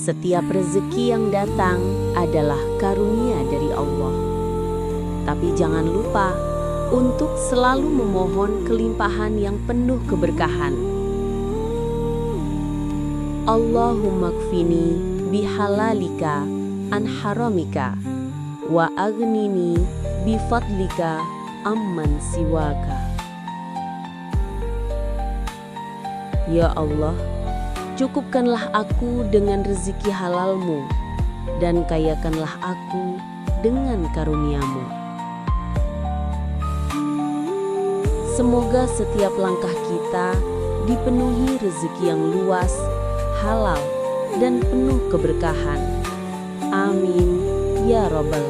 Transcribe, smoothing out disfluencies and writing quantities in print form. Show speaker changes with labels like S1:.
S1: Setiap rezeki yang datang adalah karunia dari Allah. Tapi jangan lupa untuk selalu memohon kelimpahan yang penuh keberkahan. Allahumma kfini bihalalika an haramika wa aghnini bifadlika amman siwaka. Ya Allah, cukupkanlah aku dengan rezeki halalmu dan kayakanlah aku dengan karuniamu. Semoga setiap langkah kita dipenuhi rezeki yang luas, halal, dan penuh keberkahan. Amin ya Rabbal